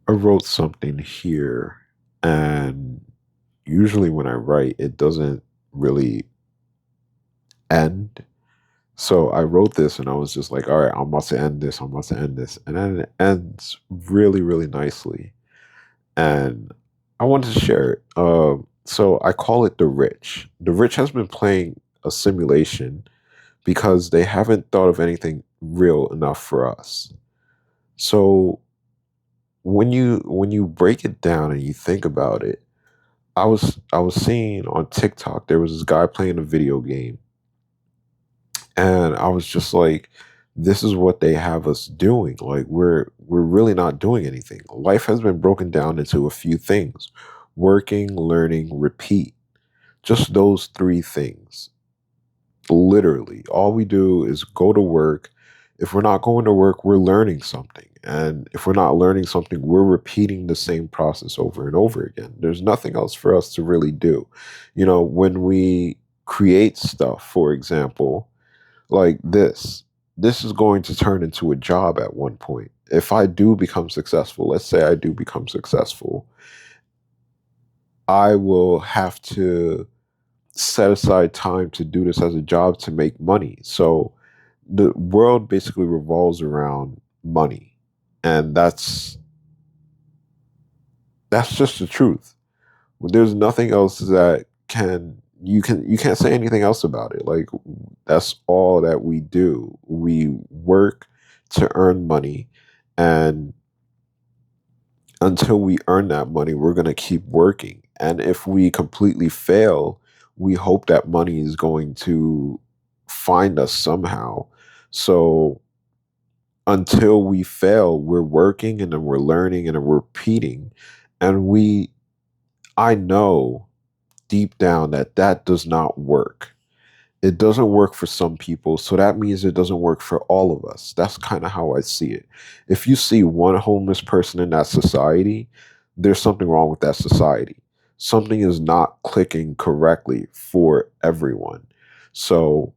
I wrote something here, and usually when I write, it doesn't really end. So I wrote this and I was just like, all right, I'm about to end this, I'm about to end this. And then it ends really, really nicely. And I wanted to share it. So I call it The Rich. The Rich has been playing a simulation because they haven't thought of anything real enough for us. So when you break it down and you think about it, I was seeing on TikTok there was this guy playing a video game, and I was just like, this is what they have us doing. Like we're really not doing anything. Life has been broken down into a few things: working, learning, repeat. Just those three things. Literally, all we do is go to work. If we're not going to work, we're learning something. And if we're not learning something, we're repeating the same process over and over again. There's nothing else for us to really do. When we create stuff, for example, like this is going to turn into a job at one point. If I do become successful, let's say I do become successful, I will have to set aside time to do this as a job to make money. So the world basically revolves around money. And that's just the truth. There's nothing else that you can't say anything else about it. Like that's all that we do. We work to earn money, and until we earn that money, we're going to keep working. And if we completely fail, we hope that money is going to find us somehow. So until we fail, we're working and then we're learning and then we're repeating. And I know deep down that that does not work. It doesn't work for some people, so that means it doesn't work for all of us. That's kind of how I see it. If you see one homeless person in that society, there's something wrong with that society. Something is not clicking correctly for everyone. So,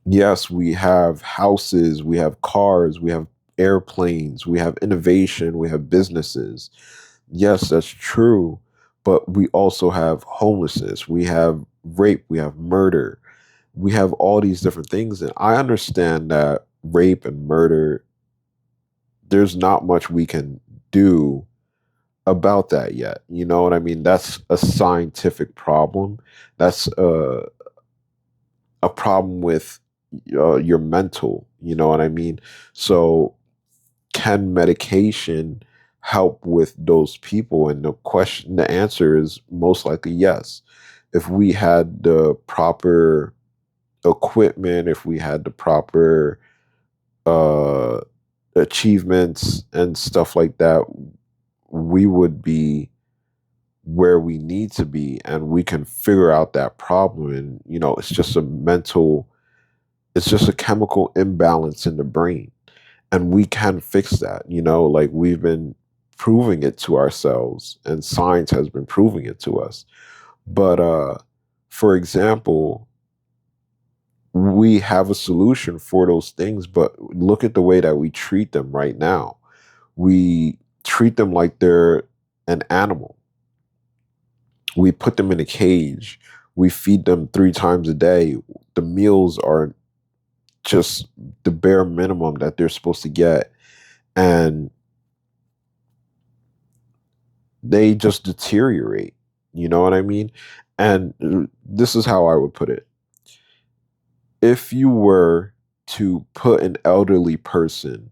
yes, we have houses, we have cars, we have airplanes, we have innovation, we have businesses. Yes, that's true. But we also have homelessness, we have rape, we have murder, we have all these different things. And I understand that rape and murder, there's not much we can do about that yet. You know what I mean? That's a scientific problem. That's a problem with your mental. You know what I mean? So, can medication help with those people? And the answer is most likely yes. If we had the proper equipment, if we had the proper uh, achievements and stuff like that, we would be where we need to be, and we can figure out that problem. And it's just it's just a chemical imbalance in the brain, and we can fix that. Like we've been proving it to ourselves, and science has been proving it to us. But for example, we have a solution for those things, but look at the way that we treat them right now. We treat them like they're an animal. We put them in a cage. We feed them 3 times a day. The meals are just the bare minimum that they're supposed to get. And they just deteriorate. You know what I mean? And this is how I would put it. If you were to put an elderly person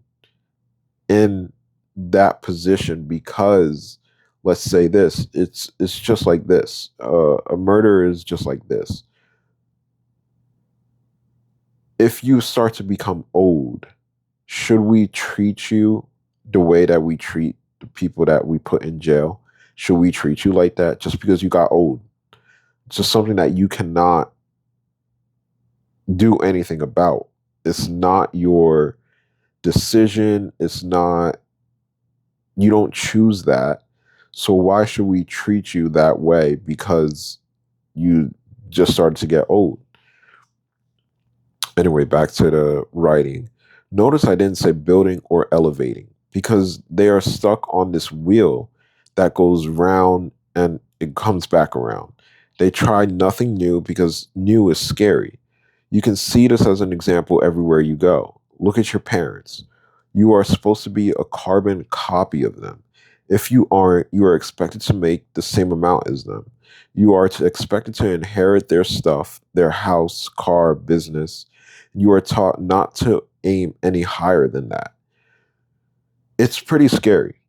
in that position, because let's say this, it's just like this. A murder is just like this. If you start to become old, should we treat you the way that we treat the people that we put in jail? Should we treat you like that just because you got old? It's just something that you cannot do anything about. It's not your decision. It's not, you don't choose that. So why should we treat you that way because you just started to get old? Anyway, back to the writing. Notice I didn't say building or elevating. because they are stuck on this wheel that goes round and it comes back around. They try nothing new because new is scary. You can see this as an example everywhere you go. Look at your parents. You are supposed to be a carbon copy of them. If you aren't, you are expected to make the same amount as them. You are expected to inherit their stuff, their house, car, business. You are taught not to aim any higher than that. It's pretty scary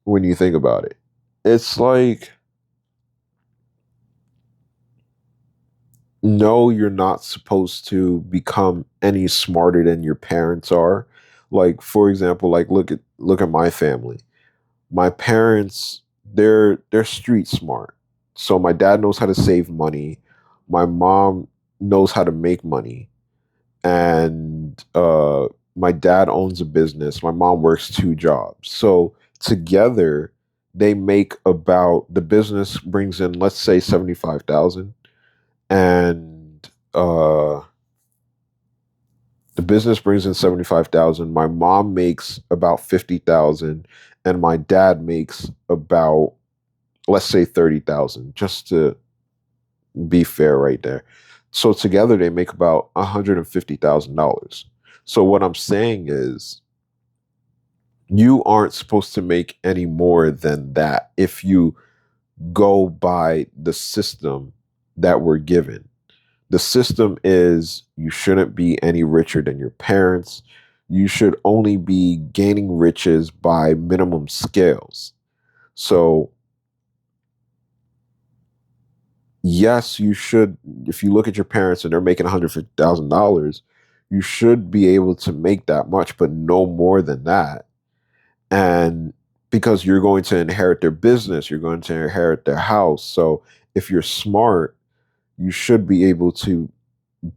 when you think about it. It's like, no, you're not supposed to become any smarter than your parents are. Like, for example, like look at my family. My parents, they're street smart. So my dad knows how to save money. My mom knows how to make money. And my dad owns a business. My mom works two jobs. So together they make about, the business brings in, let's say, 75,000, and the business brings in 75,000. My mom makes about 50,000, and my dad makes about, let's say, 30,000, just to be fair right there. So together they make about $150,000. So what I'm saying is, you aren't supposed to make any more than that if you go by the system that we're given. The system is, you shouldn't be any richer than your parents. You should only be gaining riches by minimum scales. So, yes, you should, if you look at your parents and they're making $150,000, you should be able to make that much, but no more than that. And because you're going to inherit their business, you're going to inherit their house. So, if you're smart, you should be able to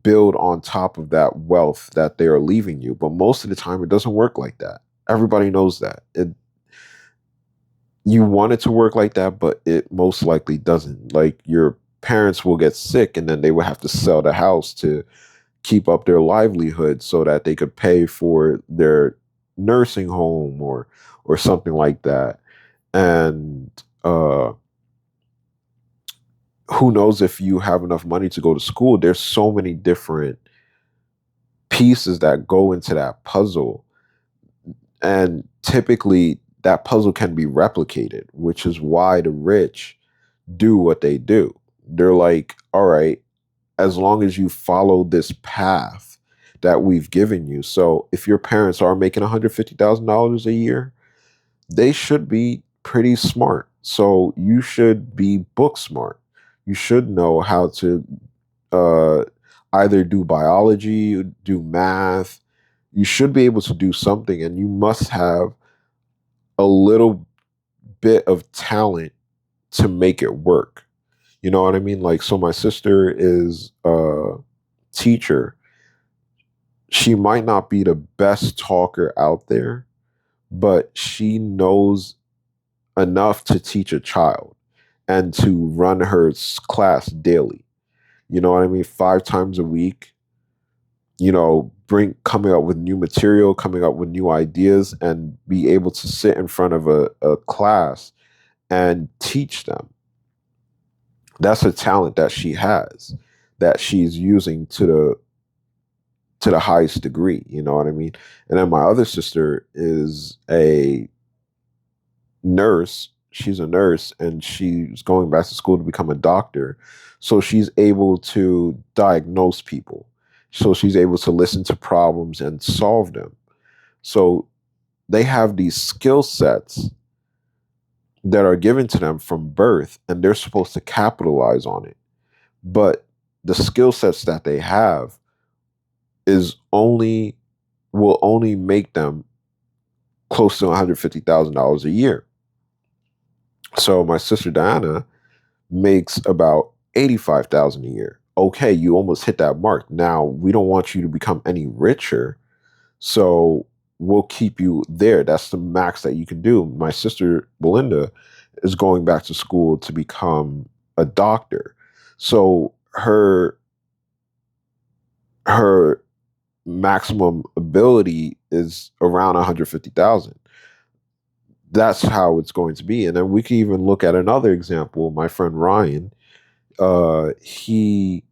build on top of that wealth that they are leaving you. But most of the time, it doesn't work like that. Everybody knows that. You want it to work like that, but it most likely doesn't. Like, your parents will get sick and then they will have to sell the house to keep up their livelihood so that they could pay for their nursing home or something like that. And who knows if you have enough money to go to school. There's so many different pieces that go into that puzzle. And typically that puzzle can be replicated, which is why the rich do what they do. They're like, all right, as long as you follow this path that we've given you. So if your parents are making $150,000 a year, they should be pretty smart. So you should be book smart. You should know how to uh, either do biology, do math. You should be able to do something, and you must have a little bit of talent to make it work. You know what I mean? Like, so my sister is a teacher. She might not be the best talker out there, but she knows enough to teach a child and to run her class daily. You know what I mean? 5 times a week, bring coming up with new material, coming up with new ideas, and be able to sit in front of a class and teach them. That's a talent that she has, that she's using to the highest degree. You know what I mean? And then my other sister is a nurse. She's a nurse and she's going back to school to become a doctor. So she's able to diagnose people. So she's able to listen to problems and solve them. So they have these skill sets that are given to them from birth, and they're supposed to capitalize on it. But the skill sets that they have is only will only make them close to $150,000 a year. So my sister Diana makes about 85,000 a year. Okay, you almost hit that mark. Now, we don't want you to become any richer, so we'll keep you there. That's the max that you can do. My sister Belinda is going back to school to become a doctor. So her maximum ability is around 150,000. that's how it's going to be. And then we can even look at another example. My friend Ryan, he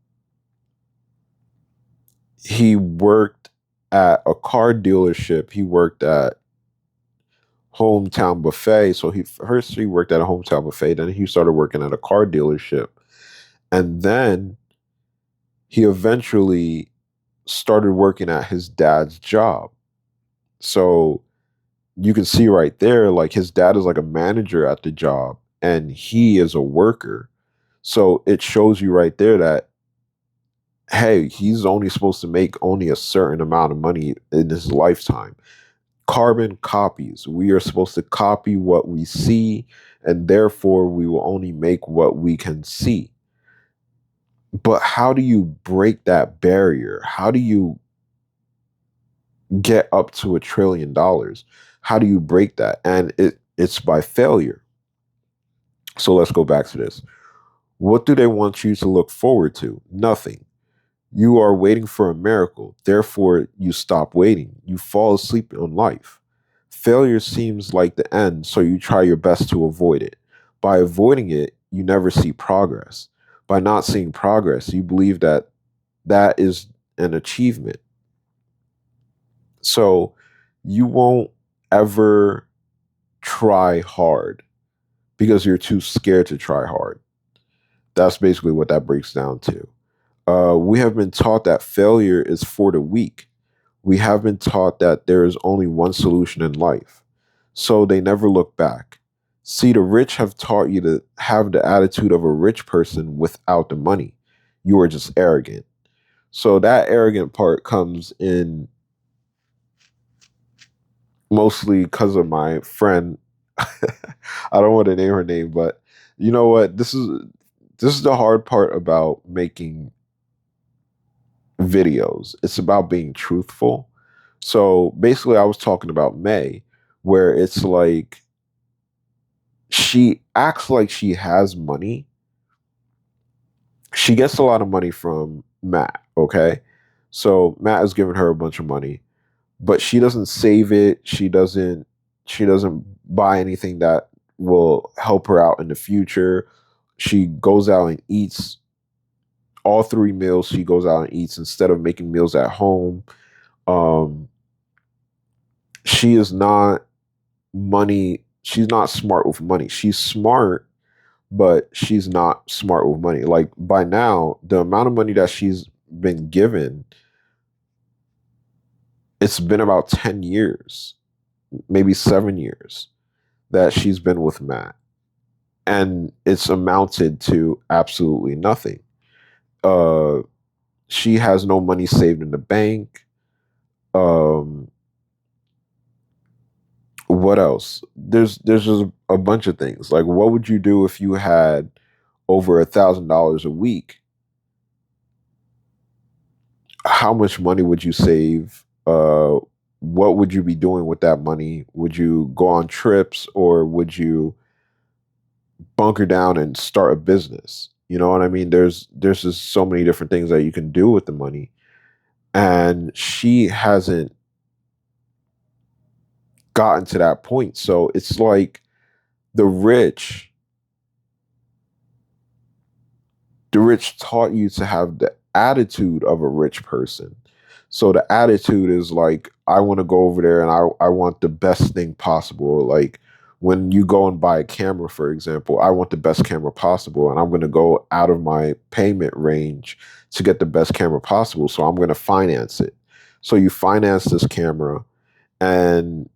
worked at a car dealership. He worked at Hometown Buffet. So he worked at a Hometown Buffet. Then he started working at a car dealership, and then he eventually started working at his dad's job. So you can see right there, like his dad is like a manager at the job, and he is a worker. So it shows you right there that, hey, he's only supposed to make only a certain amount of money in his lifetime. Carbon copies. We are supposed to copy what we see, and therefore we will only make what we can see. But how do you break that barrier? How do you get up to $1 trillion? How do you break that? And it's by failure. So let's go back to this. What do they want you to look forward to? Nothing. You are waiting for a miracle. Therefore, you stop waiting. You fall asleep on life. Failure seems like the end, so you try your best to avoid it. By avoiding it, you never see progress. By not seeing progress, you believe that that is an achievement. So you won't ever try hard because you're too scared to try hard. That's basically what that breaks down to. We have been taught that failure is for the weak. We have been taught that there is only one solution in life. So they never look back. See, the rich have taught you to have the attitude of a rich person without the money. You are just arrogant. So that arrogant part comes in mostly because of my friend. I don't want to name her name, but you know what? This is the hard part about making videos. It's about being truthful. So basically, I was talking about May, where it's like she acts like she has money. She gets a lot of money from Matt, okay? So Matt has given her a bunch of money, but she doesn't save it. She doesn't buy anything that will help her out in the future. She goes out and eats all 3 meals. She goes out and eats instead of making meals at home. Um, she is not money. She's not smart with money. She's smart, but she's not smart with money. Like by now, the amount of money that she's been given, it's been about 10 years, maybe 7 years that she's been with Matt. And it's amounted to absolutely nothing. Uh, she has no money saved in the bank. Um, what else? There's just a bunch of things. Like, what would you do if you had over $1,000 a week? How much money would you save? What would you be doing with that money? Would you go on trips, or would you bunker down and start a business? You know what I mean? There's just so many different things that you can do with the money, and she hasn't gotten to that point. So it's like the rich the rich taught you to have the attitude of a rich person. So the attitude is like, I want to go over there and I want the best thing possible. Like when you go and buy a camera, for example, I want the best camera possible, and I'm going to go out of my payment range to get the best camera possible. So I'm going to finance it. So you finance this camera, and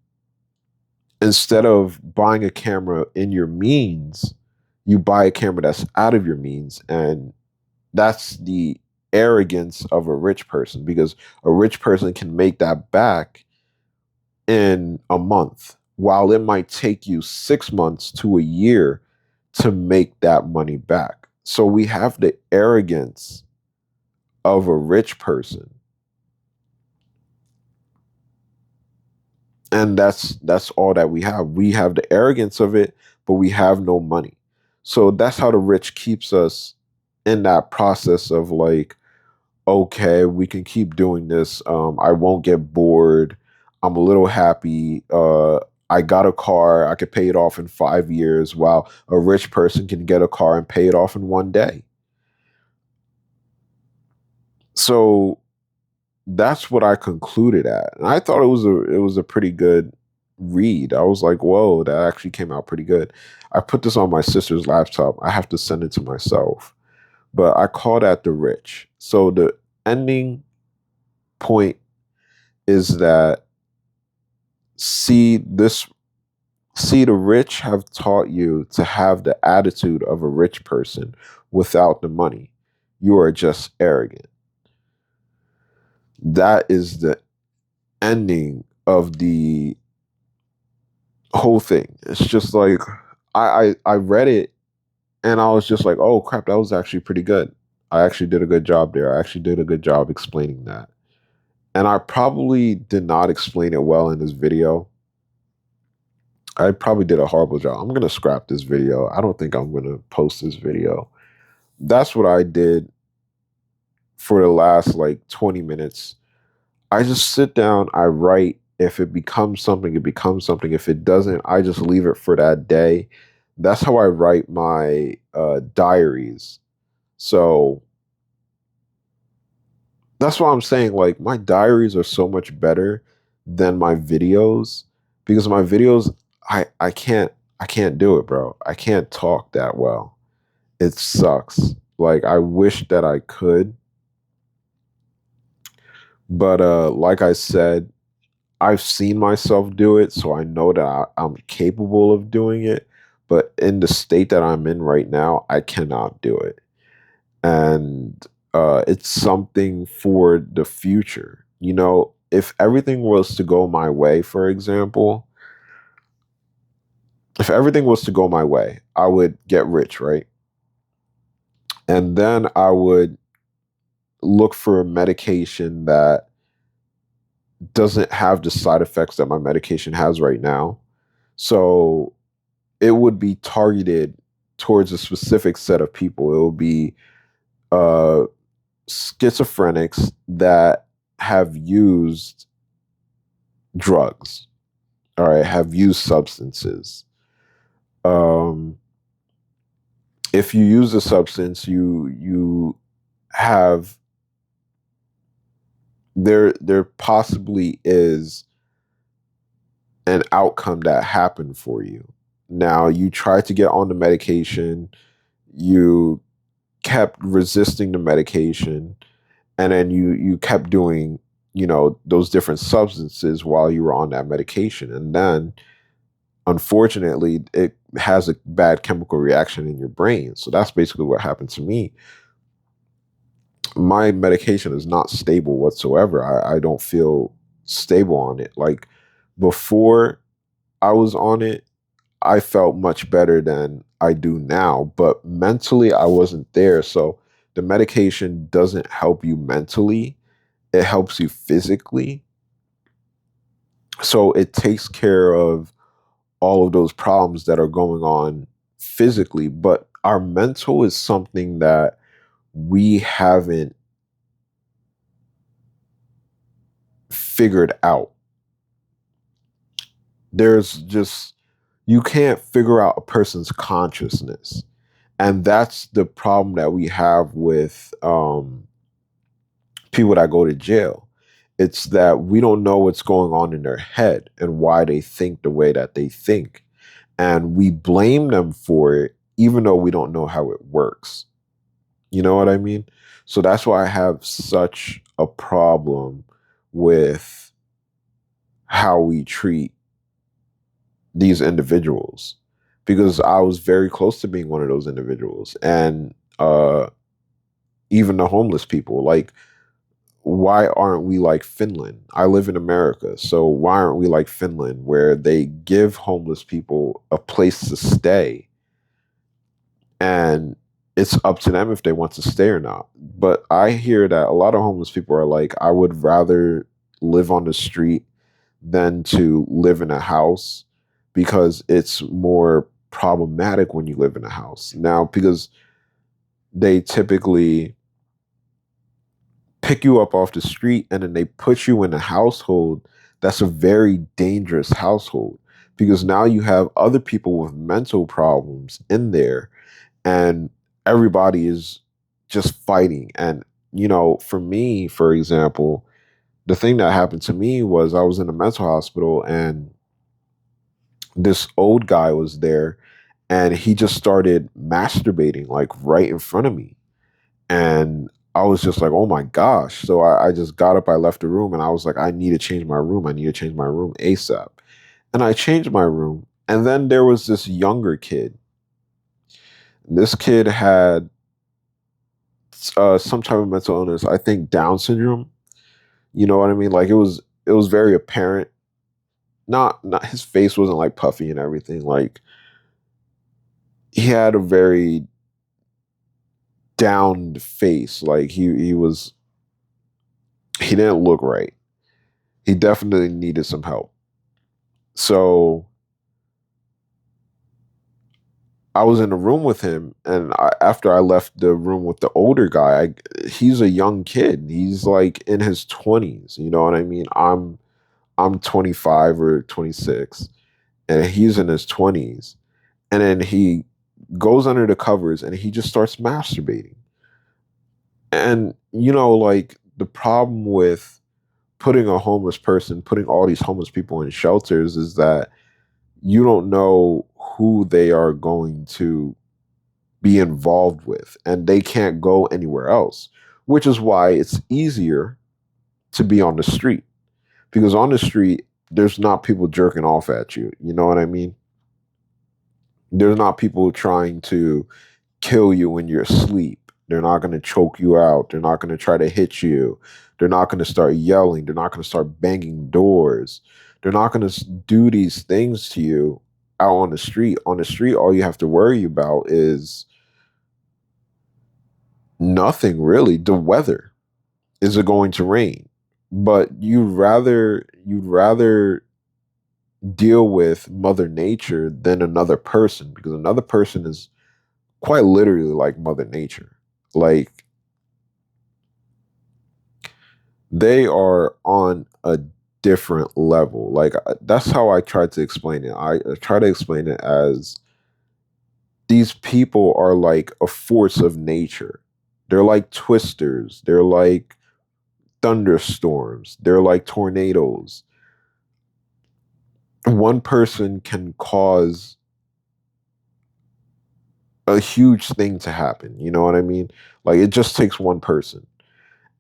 instead of buying a camera in your means, you buy a camera that's out of your means. And that's the arrogance of a rich person, because a rich person can make that back in a month, while it might take you 6 months to a year to make that money back. So we have the arrogance of a rich person. And that's all that we have. We have the arrogance of it, but we have no money. So that's how the rich keeps us in that process of like, okay, we can keep doing this. I won't get bored. I'm a little happy. I got a car, I could pay it off in 5 years, while a rich person can get a car and pay it off in one day. So that's what I concluded at. And I thought it was a pretty good read. I was like, whoa, that actually came out pretty good. I put this on my sister's laptop. I have to send it to myself. But I call that The Rich. So the ending point is that see this see the rich have taught you to have the attitude of a rich person without the money. You are just arrogant. That is the ending of the whole thing. It's just like I read it and I was just like, oh crap, that was actually pretty good. I actually did a good job there. I actually did a good job explaining that. And I probably did not explain it well in this video. I probably did a horrible job. I'm gonna scrap this video. I don't think I'm gonna post this video. That's what I did for the last like 20 minutes. I just sit down, I write. If it becomes something, it becomes something. If it doesn't, I just leave it for that day. That's how I write my diaries. So that's why I'm saying like my diaries are so much better than my videos because my videos I can't do it, bro. I can't talk that well. It sucks. Like I wish that I could, but like I said, I've seen myself do it, so I know that I'm capable of doing it. But in the state that I'm in right now, I cannot do it. And it's something for the future. You know, if everything was to go my way, for example, if everything was to go my way, I would get rich, right? And then I would look for a medication that doesn't have the side effects that my medication has right now. So it would be targeted towards a specific set of people. It will be uh, schizophrenics that have used drugs, all right, have used substances. Um, if you use a substance, you have there possibly is an outcome that happened for you. Now you tried to get on the medication, you kept resisting the medication, and then you kept doing those different substances while you were on that medication, and then unfortunately it has a bad chemical reaction in your brain. So that's basically what happened to me. My medication is not stable whatsoever. I don't feel stable on it. Like before I was on it, I felt much better than I do now, but mentally I wasn't there. So the medication doesn't help you mentally, it helps you physically. So it takes care of all of those problems that are going on physically, but our mental is something that we haven't figured out. There's just, you can't figure out a person's consciousness. And that's the problem that we have with people that go to jail. It's that we don't know what's going on in their head and why they think the way that they think. And we blame them for it, even though we don't know how it works. You know what I mean? So that's why I have such a problem with how we treat these individuals, because I was very close to being one of those individuals. And even the homeless people, like, why aren't we like Finland? I live in America, so why aren't we like Finland, where they give homeless people a place to stay and it's up to them if they want to stay or not? But I hear that a lot of homeless people are like, I would rather live on the street than to live in a house because it's more problematic when you live in a house. Now, because they typically pick you up off the street and then they put you in a household that's a very dangerous household, because now you have other people with mental problems in there, and everybody is just fighting. And, for me, for example, the thing that happened to me was I was in a mental hospital, and this old guy was there, and he just started masturbating like right in front of me. And I was just like, oh my gosh. So I just got up, I left the room, and I was like, I need to change my room. I need to change my room ASAP. And I changed my room. And then there was this younger kid. This kid had some type of mental illness. I think Down syndrome. You know what I mean? Like it was very apparent. Not his face wasn't like puffy and everything. Like he had a very downed face. Like he didn't look right. He definitely needed some help. So I was in a room with him, and after I left the room with the older guy, he's a young kid. He's like in his 20s. You know what I mean? I'm 25 or 26, and he's in his 20s. And then he goes under the covers and he just starts masturbating. And like the problem with putting all these homeless people in shelters is that you don't know who they are going to be involved with, and they can't go anywhere else, which is why it's easier to be on the street, because on the street there's not people jerking off at you. You know what I mean? There's not people trying to kill you when you're asleep. They're not going to choke you out. They're not going to try to hit you. They're not going to start yelling. They're not going to start banging doors. They're not going to do these things to you out on the street. On the street, all you have to worry about is nothing really. The weather. Is it going to rain? But you'd rather deal with Mother Nature than another person, because another person is quite literally like Mother Nature. Like they are on a different level. Like that's how I try to explain it. I try to explain it as these people are like a force of nature. They're like twisters. They're like thunderstorms. They're like tornadoes. One person can cause a huge thing to happen. You know what I mean? Like it just takes one person.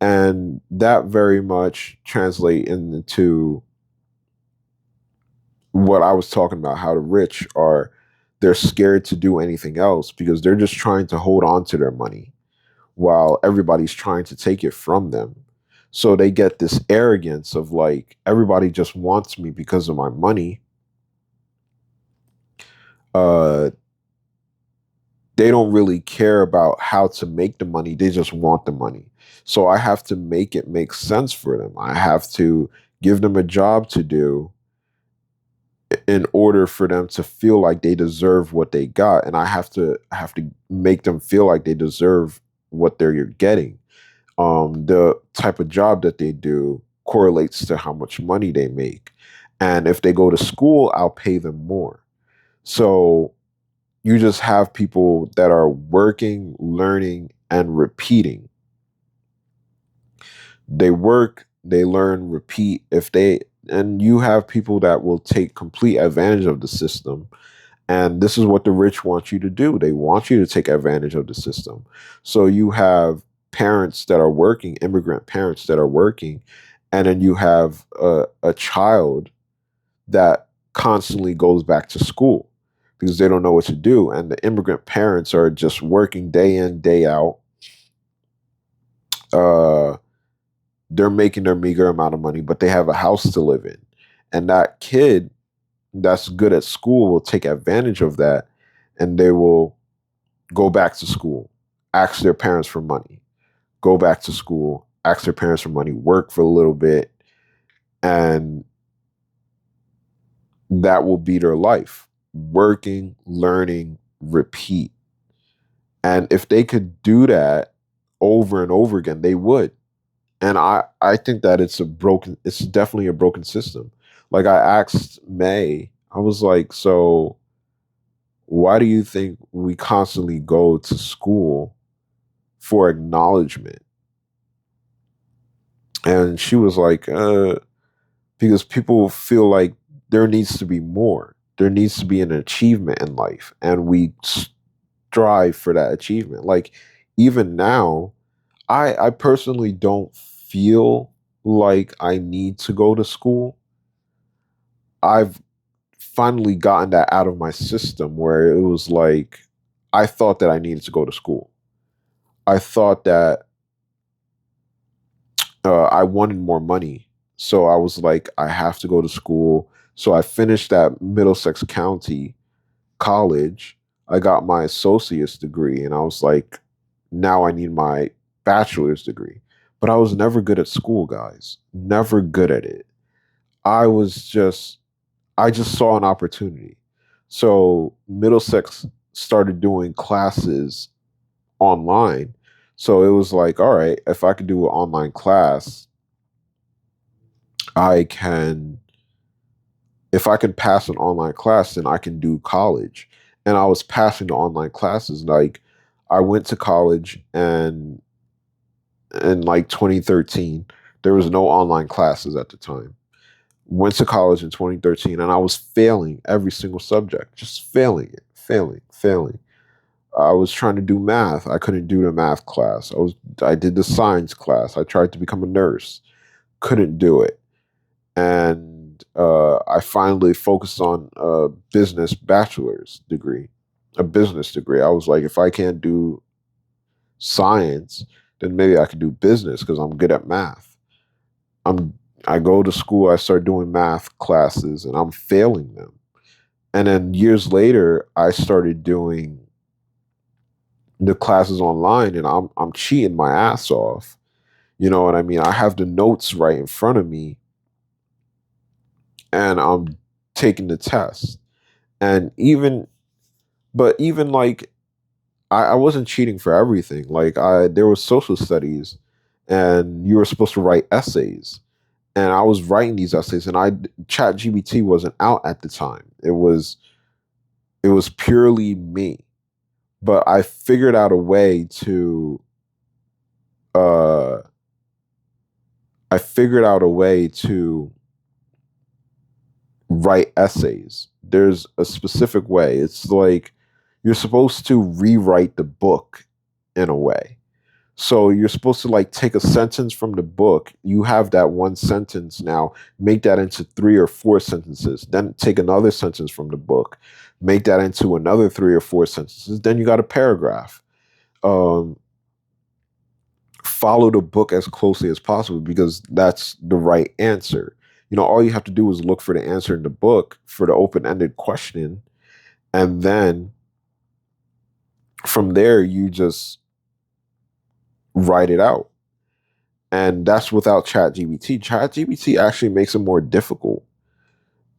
And that very much translate into what I was talking about, how the rich are, they're scared to do anything else because they're just trying to hold on to their money while everybody's trying to take it from them. So they get this arrogance of like, everybody just wants me because of my money. Uh, they don't really care about how to make the money. They just want the money. So I have to make it make sense for them. I have to give them a job to do in order for them to feel like they deserve what they got. And I have to make them feel like they deserve what they're getting. The type of job that they do correlates to how much money they make. And if they go to school, I'll pay them more. So you just have people that are working, learning, and repeating. They work, they learn, repeat. And you have people that will take complete advantage of the system. And this is what the rich want you to do. They want you to take advantage of the system. So you have parents that are working, immigrant parents that are working, and then you have a child that constantly goes back to school because they don't know what to do. And the immigrant parents are just working day in, day out. Uh, they're making their meager amount of money, but they have a house to live in. And that kid that's good at school will take advantage of that, and they will go back to school, ask their parents for money, go back to school, ask their parents for money, work for a little bit, and that will be their life. Working, learning, repeat. And if they could do that over and over again, they would. And I think that it's definitely a broken system. Like I asked May, I was like, so why do you think we constantly go to school for acknowledgement? And she was like, because people feel like there needs to be more. There needs to be an achievement in life, and we strive for that achievement. Like even now, I personally don't feel like I need to go to school. I've finally gotten that out of my system where it was like I thought that I needed to go to school. I thought that I wanted more money. So I was like, I have to go to school. So I finished that Middlesex County college. I got my associate's degree, and I was like, now I need my bachelor's degree. But I was never good at school, guys. Never good at it. I was just, I just saw an opportunity. So Middlesex started doing classes online. So it was like, all right, if I could do an online class, I can, if I can pass an online class, then I can do college. And I was passing the online classes. Like I went to college, and in like 2013, there was no online classes at the time. Went to college in 2013, and I was failing every single subject, just failing it, failing. I was trying to do math. I couldn't do the math class. I did the science class. I tried to become a nurse. Couldn't do it. And I finally focused on a business bachelor's degree, a business degree. I was like, if I can't do science, then maybe I could do business because I'm good at math. I'm I go to school, I start doing math classes, and I'm failing them. And then years later, I started doing the classes online, and I'm cheating my ass off. You know what I mean? I have the notes right in front of me, and I'm taking the test. And even like I wasn't cheating for everything. Like I there was social studies, and you were supposed to write essays. And I was writing these essays, and Chat GBT wasn't out at the time. It was purely me. But uh I figured out a way to write essays. There's a specific way. It's like you're supposed to rewrite the book in a way. So you're supposed to like take a sentence from the book. You have that one sentence now, make that into three or four sentences. Then take another sentence from the book, make that into another three or four sentences. Then you got a paragraph. Um, Follow the book as closely as possible because that's the right answer. You know, all you have to do is look for the answer in the book for the open-ended question, and then from there you just write it out. And that's without ChatGPT. ChatGPT actually makes it more difficult.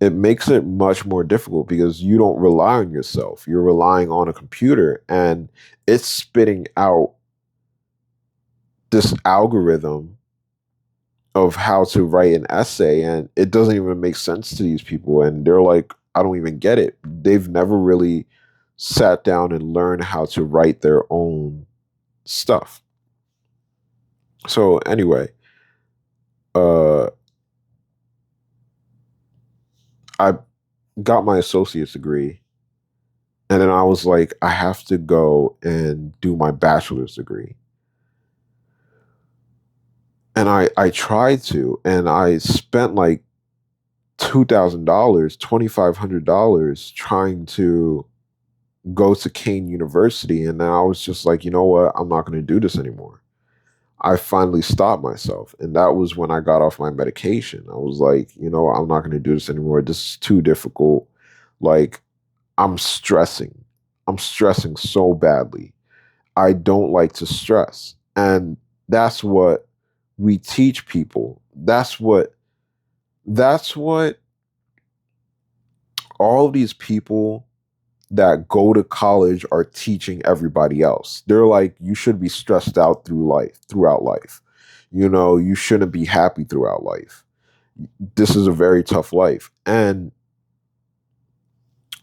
It makes it much more difficult because you don't rely on yourself. You're relying on a computer, and it's spitting out this algorithm of how to write an essay, and it doesn't even make sense to these people, and they're like, I don't even get it. They've never really sat down and learned how to write their own stuff. So anyway, uh I got my associate's degree, and then I was like, I have to go and do my bachelor's degree. And I tried to, and I spent like $2,000, $2,500 trying to go to Kane University. And then I was just like, you know what? I'm not going to do this anymore. I finally stopped myself. And that was when I got off my medication. I was like, you know, I'm not going to do this anymore. This is too difficult. Like, I'm stressing. I'm stressing so badly. I don't like to stress. And that's what we teach people. That's what all of these people that go to college are teaching everybody else. They're like, you should be stressed out throughout life. You know, you shouldn't be happy throughout life. This is a very tough life. And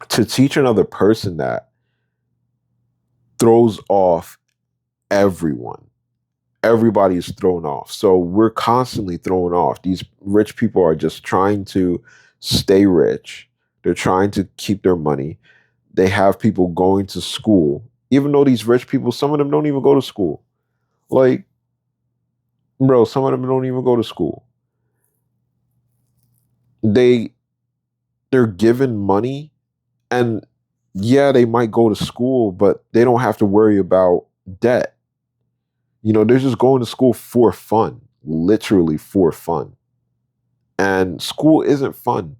To teach another person that throws off everyone. Everybody is thrown off. So we're constantly thrown off. These rich people are just trying to stay rich. They're trying to keep their money. They have people going to school, even though these rich people, some of them don't even go to school. Like, bro, some of them don't even go to school. They they're given money, and yeah, they might go to school, but they don't have to worry about debt. They're just going to school for fun, literally for fun. And school isn't fun.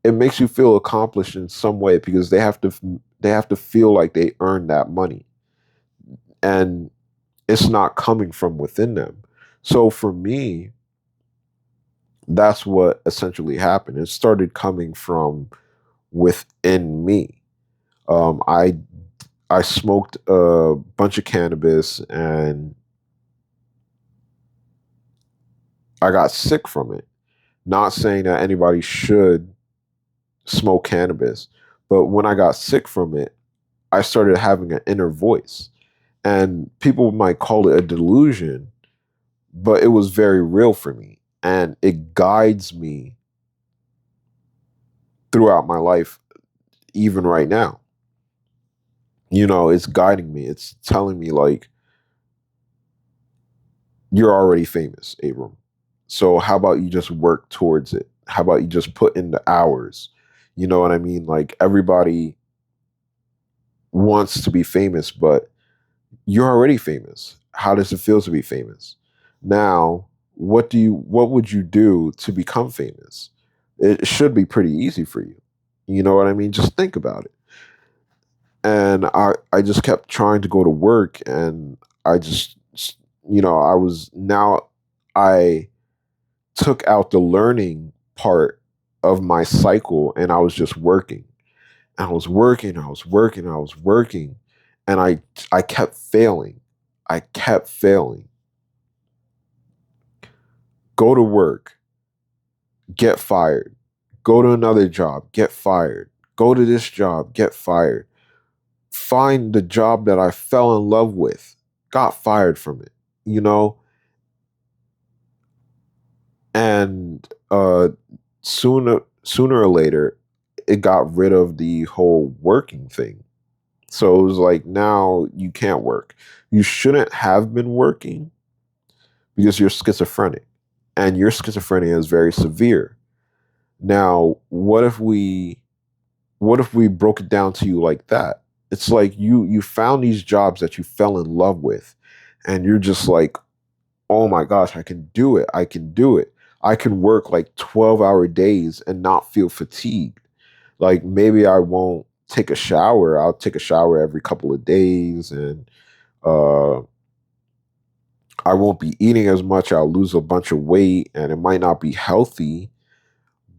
It makes you feel accomplished in some way because they have to feel like they earned that money, and it's not coming from within them. So for me, that's what essentially happened. It started coming from within me. I smoked a bunch of cannabis and I got sick from it. Not saying that anybody should smoke cannabis, but when I got sick from it, I started having an inner voice. And people might call it a delusion, but it was very real for me. And it guides me throughout my life, even right now. It's guiding me. It's telling me, like, you're already famous, Abram. So how about you just work towards it? How about you just put in the hours? You know what I mean? Like, everybody wants to be famous, but you're already famous. How does it feel to be famous? Now, what would you do to become famous? It should be pretty easy for you. You know what I mean? Just think about it. And I just kept trying to go to work, and I just I was now I took out the learning part of my cycle, and I was just working. I was working, I was working, I was working, and I kept failing. I kept failing. Go to work, get fired. Go to another job, get fired. Go to this job, get fired. Find the job that I fell in love with, got fired from it, you know? And sooner or later, it got rid of the whole working thing. So it was like, now you can't work. You shouldn't have been working because you're schizophrenic, and your schizophrenia is very severe. Now, what if we broke it down to you like that? It's like you found these jobs that you fell in love with, and you're just like, oh my gosh, I can do it. I can do it. I can work like 12-hour days and not feel fatigued. Like, maybe I won't take a shower. I'll take a shower every couple of days, and uh I won't be eating as much. I'll lose a bunch of weight, and it might not be healthy,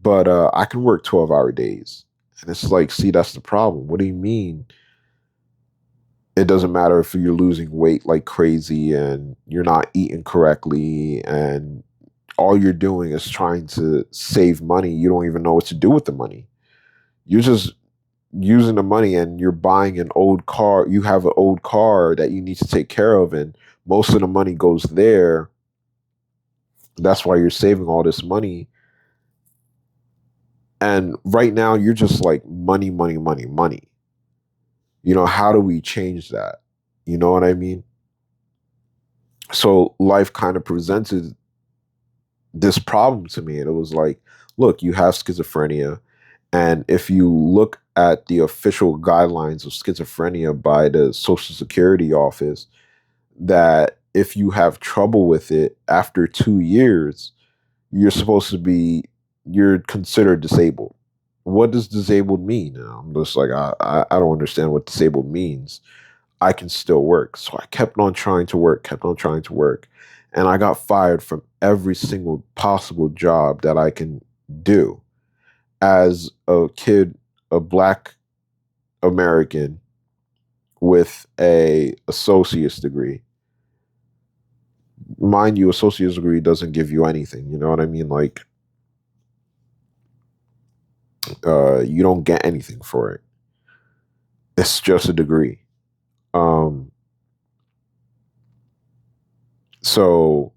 but I can work 12-hour days. And it's like, see, that's the problem. What do you mean? It doesn't matter if you're losing weight like crazy and you're not eating correctly, and all you're doing is trying to save money. You don't even know what to do with the money. You're just using the money, and you're buying an old car. You have an old car that you need to take care of, and most of the money goes there. That's why you're saving all this money. And right now, you're just like, money, money, money, money. How do we change that? You know what I mean? So life kind of presented this problem to me, and it was like, look, you have schizophrenia. And if you look at the official guidelines of schizophrenia by the Social Security office, that if you have trouble with it after 2 years, you're supposed to be, you're considered disabled. What does disabled mean? Now, I'm just like, I don't understand what disabled means. I can still work. So I kept on trying to work, kept on trying to work. And I got fired from every single possible job that I can do as a kid, a black American with a associate's degree. Mind you, associate's degree doesn't give you anything. You know what I mean? Like, you don't get anything for it. It's just a degree. Um, so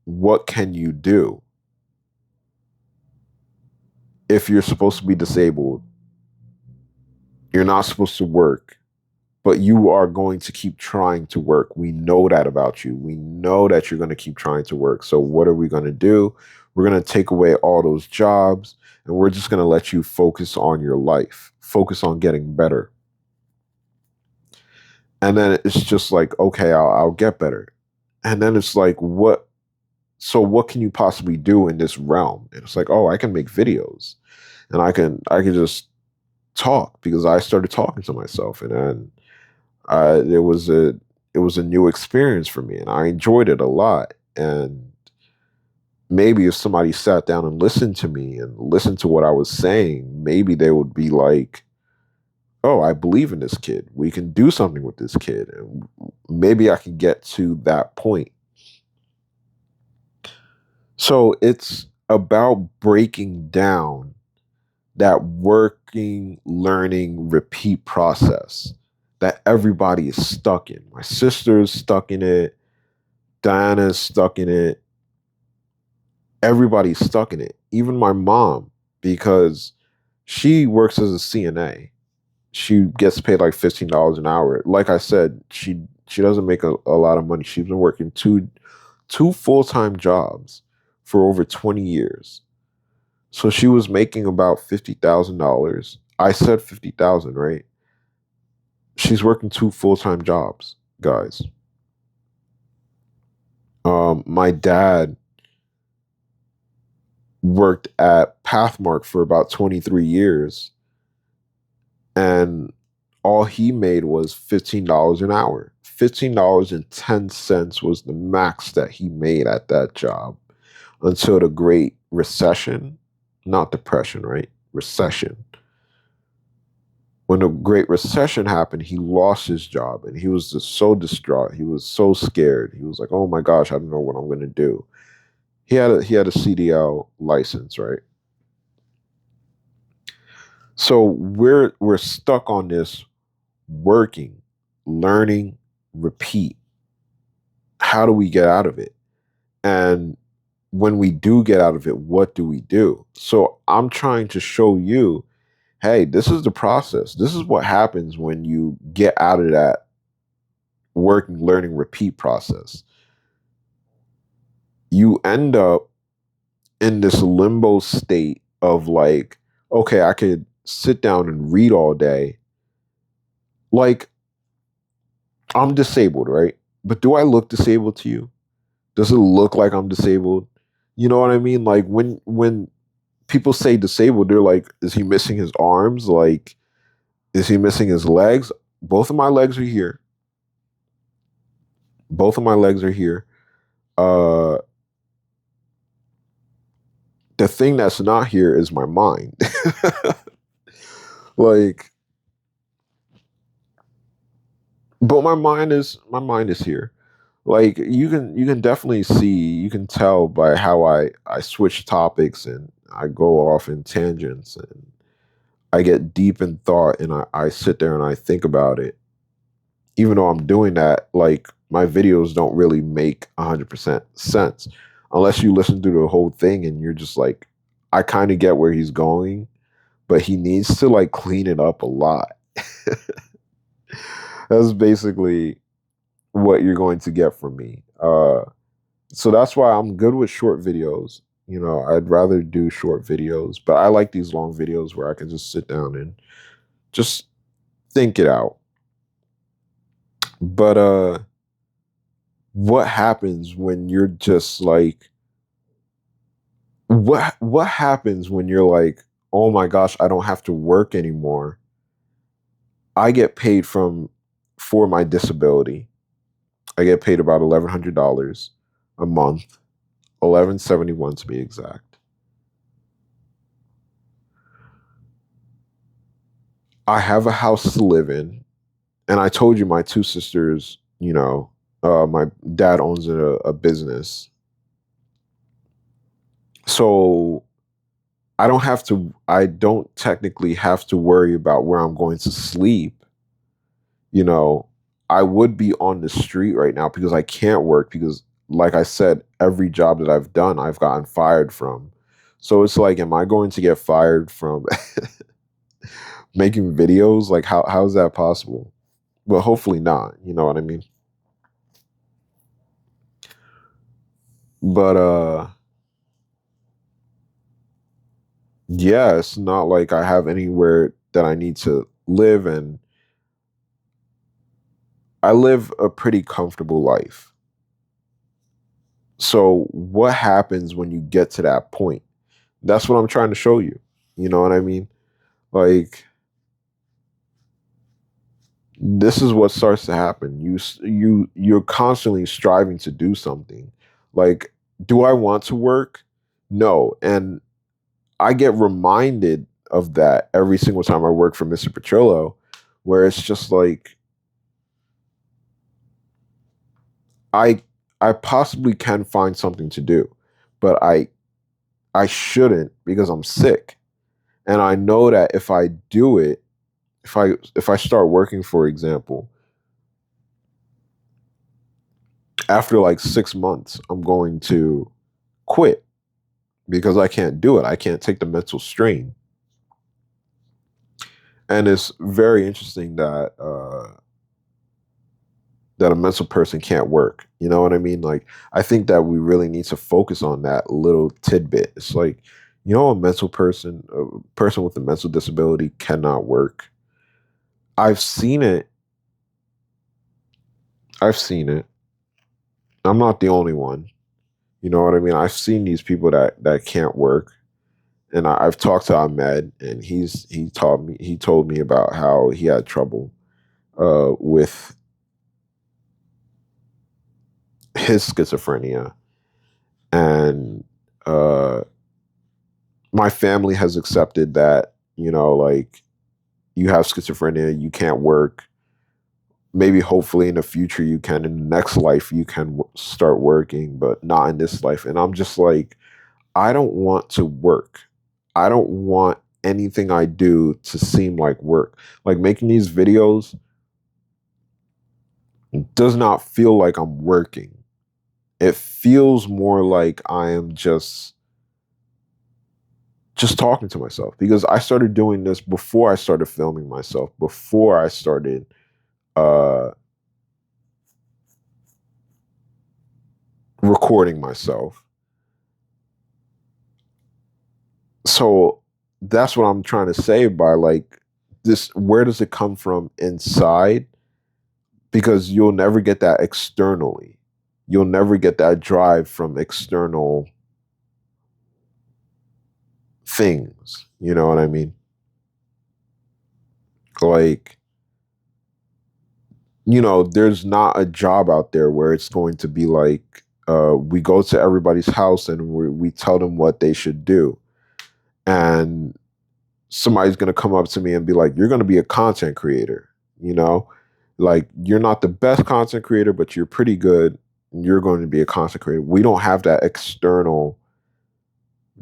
what can you do if you're supposed to be disabled? You're not supposed to work, but you are going to keep trying to work. We know that about you. We know that you're going to keep trying to work. So what are we going to do? We're going to take away all those jobs and we're just going to let you focus on your life, focus on getting better. And then it's just like, okay, I'll get better. And then it's like, what? So what can you possibly do in this realm? And it's like, oh, I can make videos and I can just talk because I started talking to myself and then it was a new experience for me and I enjoyed it a lot. And maybe if somebody sat down and listened to me and listened to what I was saying, maybe they would be like, oh, I believe in this kid. We can do something with this kid. And maybe I can get to that point. So it's about breaking down that working, learning, repeat process that everybody is stuck in. My sister's stuck in it. Diana's stuck in it. Everybody's stuck in it. Even my mom, because she works as a CNA. She gets paid like $15 an hour. Like I said, she doesn't make a lot of money. She's been working two full-time jobs for over 20 years. So she was making about $50,000. I said 50,000, right? She's working two full-time jobs, guys. My dad worked at Pathmark for about 23 years, and all he made was $15 an hour. $15.10 was the max that he made at that job until the Great Recession, not depression, right? Recession. When the Great Recession happened, he lost his job and he was just so distraught. He was so scared. He was like, "Oh my gosh, I don't know what I'm going to do." He had a CDL license, right? So we're stuck on this working, learning, repeat. How do we get out of it? And when we do get out of it, what do we do? So I'm trying to show you, hey, this is the process. This is what happens when you get out of that working, learning, repeat process. You end up in this limbo state of like, okay, I could sit down and read all day. Like, I'm disabled, right? But do I look disabled to you? Does it look like I'm disabled? You know what I mean? Like when people say disabled, they're like, is he missing his arms? Like, is he missing his legs? Both of my legs are here. Both of my legs are here. Uh the thing that's not here is my mind. Like, but my mind is here. Like you can definitely see, you can tell by how I switch topics and I go off in tangents and I get deep in thought and I sit there and I think about it. Even though I'm doing that, like my videos don't really make 100% sense unless you listen to the whole thing and you're just like, I kind of get where he's going, but he needs to like clean it up a lot. That's basically what you're going to get from me. So that's why I'm good with short videos. You know, I'd rather do short videos, but I like these long videos where I can just sit down and just think it out. But what happens when you're just like, what happens when you're like, "Oh my gosh, I don't have to work anymore. I get paid from for my disability. I get paid about $1,100 a month, 1171 to be exact. I have a house to live in, and I told you my two sisters, my dad owns a business. So I don't technically have to worry about where I'm going to sleep. you know, I would be on the street right now because I can't work because, like I said, every job that I've done, I've gotten fired from. So it's like, am I going to get fired from making videos? Like, how is that possible? But hopefully not. You know what I mean? But yeah, it's not like I have anywhere that I need to live, and I live a pretty comfortable life. So what happens when you get to that point? That's what I'm trying to show you. You know what I mean? Like, this is what starts to happen. You're constantly striving to do something. Like, do I want to work? No. And I get reminded of that every single time I work for Mr. Petrillo, where it's just like I I possibly can find something to do, but I shouldn't because I'm sick. And I know that if I do it, if I start working, for example, after like 6 months, I'm going to quit because I can't do it. I can't take the mental strain. And it's very interesting that that a mental person can't work. You know what I mean? Like, I think that we really need to focus on that little tidbit. It's like, a mental person, a person with a mental disability cannot work. I've seen it. I've seen it. I'm not the only one. You know what I mean? I've seen these people that can't work, and I've talked to Ahmed, and he told me about how he had trouble with his schizophrenia, and uh, my family has accepted that, like, you have schizophrenia, you can't work. Maybe hopefully in the future you can, in the next life you can start working, but not in this life. And I'm just like, I don't want to work. I don't want anything I do to seem like work. Like, making these videos does not feel like I'm working. It feels more like I am just talking to myself, because I started doing this before I started filming myself, before I started uh recording myself. So that's what I'm trying to say by, like, this, where does it come from inside? Because you'll never get that externally. You'll never get that drive from external things. You know what I mean? Like, there's not a job out there where it's going to be like, we go to everybody's house and we tell them what they should do. And somebody's going to come up to me and be like, you're going to be a content creator, you know? Like, you're not the best content creator, but you're pretty good. You're going to be a content creator. We don't have that external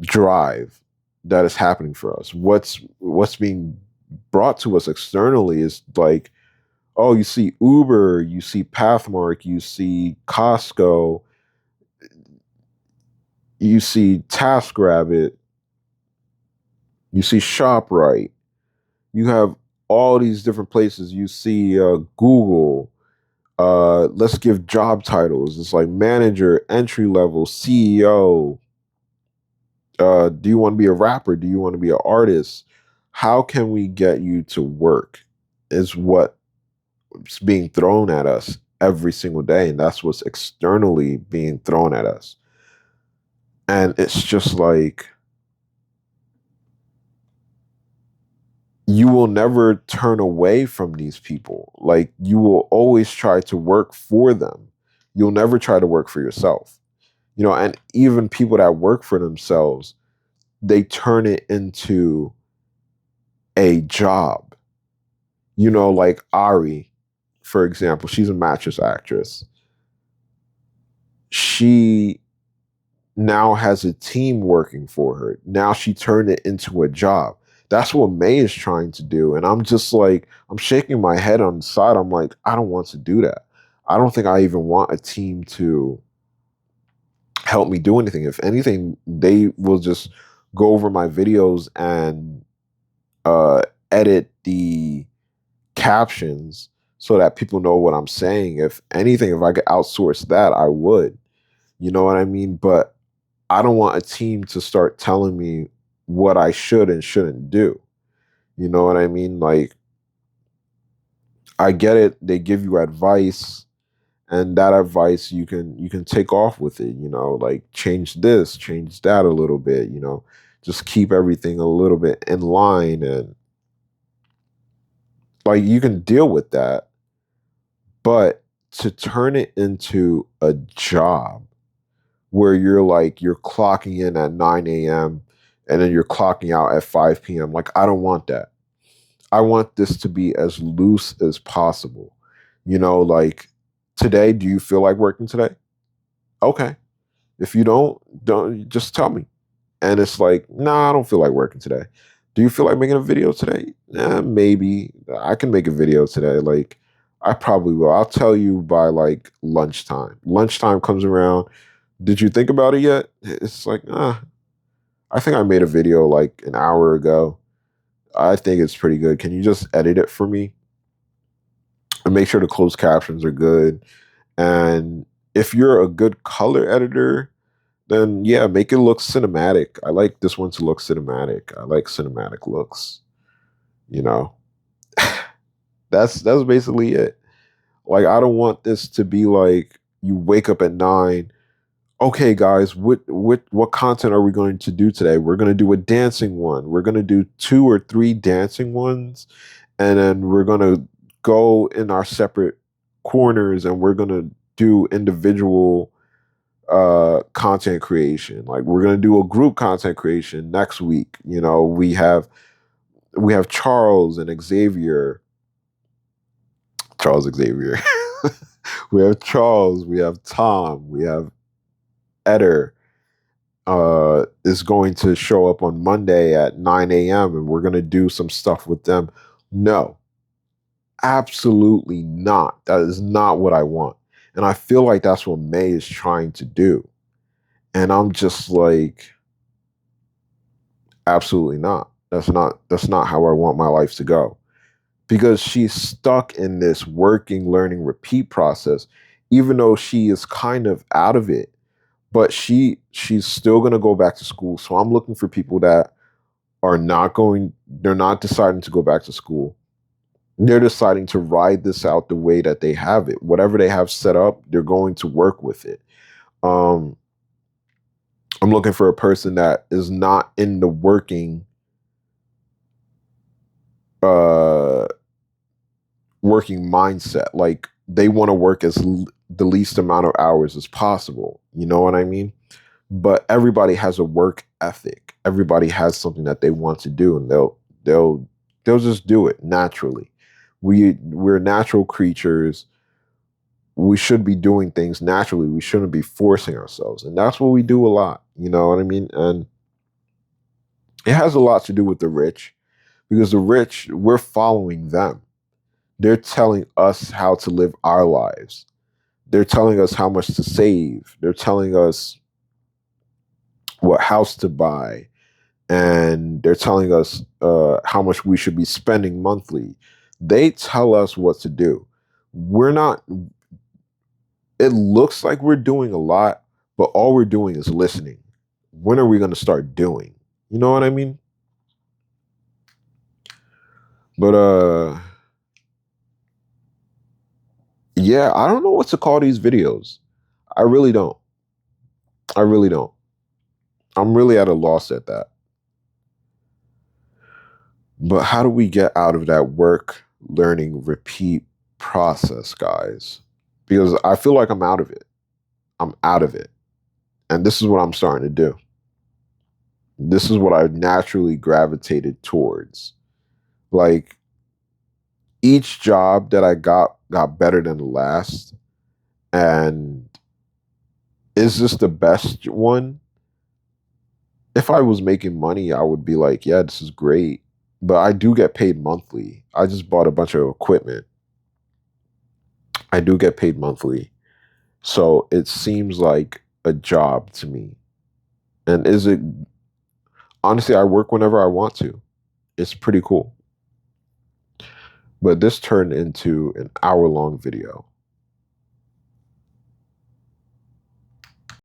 drive that is happening for us. What's being brought to us externally is like, oh, you see Uber, you see Pathmark, you see Costco, you see TaskRabbit, you see ShopRite. You have all these different places. You see Google. Let's give job titles. It's like manager, entry level, CEO. Do you want to be a rapper? Do you want to be an artist? How can we get you to work? Is what's being thrown at us every single day, and that's what's externally being thrown at us. And it's just like, you will never turn away from these people. Like, you will always try to work for them. You'll never try to work for yourself. And even people that work for themselves, they turn it into a job. Like Ari, for example, she's a mattress actress. She now has a team working for her. Now she turned it into a job. That's what May is trying to do. And I'm just like, I'm shaking my head on the side. I'm like, I don't want to do that. I don't think I even want a team to help me do anything. If anything, they will just go over my videos and uh, edit the captions so that people know what I'm saying. If anything, if I could outsource that, I would. You know what I mean? But I don't want a team to start telling me what I should and shouldn't do. You know what I mean? Like, I get it. They give you advice, and that advice you can take off with it. Like change this, change that a little bit. Just keep everything a little bit in line, and like you can deal with that. But to turn it into a job where you're clocking in at 9 a.m. and then you're clocking out at 5 p.m. Like, I don't want that. I want this to be as loose as possible. Like today, do you feel like working today? Okay. If you don't just tell me. And it's like, nah, I don't feel like working today. Do you feel like making a video today? Maybe I can make a video today. Like, I probably will. I'll tell you by like lunchtime. Lunchtime comes around. Did you think about it yet? It's like, I think I made a video like an hour ago. I think it's pretty good. Can you just edit it for me and make sure the closed captions are good? And if you're a good color editor, then yeah, make it look cinematic. I like this one to look cinematic. I like cinematic looks. You know, that's basically it. Like, I don't want this to be like you wake up at 9. Okay, guys, what content are we going to do today? We're going to do a dancing one. We're going to do 2 or 3 dancing ones, and then we're going to go in our separate corners and we're going to do individual content creation. Like, we're going to do a group content creation next week. We have Charles Xavier. We have Charles, we have Tom, we have Eder is going to show up on Monday at 9 a.m. and we're going to do some stuff with them. No, absolutely not. That is not what I want. And I feel like that's what May is trying to do. And I'm just like, absolutely not. That's not how I want my life to go. Because she's stuck in this working, learning, repeat process, even though she is kind of out of it. But she's still gonna go back to school. So I'm looking for people that they're not deciding to go back to school. They're deciding to ride this out the way that they have it. Whatever they have set up, they're going to work with it. Um, I'm looking for a person that is not in the uh working mindset. Like, they want to work the least amount of hours as possible. You know what I mean? But everybody has a work ethic. Everybody has something that they want to do, and they'll just do it naturally. We're natural creatures. We should be doing things naturally. We shouldn't be forcing ourselves, and that's what we do a lot. You know what I mean? And it has a lot to do with the rich, because the rich, we're following them. They're telling us how to live our lives. They're telling us how much to save. They're telling us what house to buy, and they're telling us how much we should be spending monthly. They tell us what to do. We're not. It looks like we're doing a lot, but all we're doing is listening. When are we going to start doing? You know what I mean? But yeah, I don't know what to call these videos. I really don't. I really don't. I'm really at a loss at that. But how do we get out of that work, learning, repeat process, guys? Because I feel like I'm out of it. I'm out of it. And this is what I'm starting to do. This is what I naturally gravitated towards. Like, each job that I got better than the last. And is this the best one? If I was making money, I would be like, yeah, this is great. but I do get paid monthly. I just bought a bunch of equipment. I do get paid monthly. So it seems like a job to me. And is it honestly, I work whenever I want to. It's pretty cool. But this turned into an hour long video.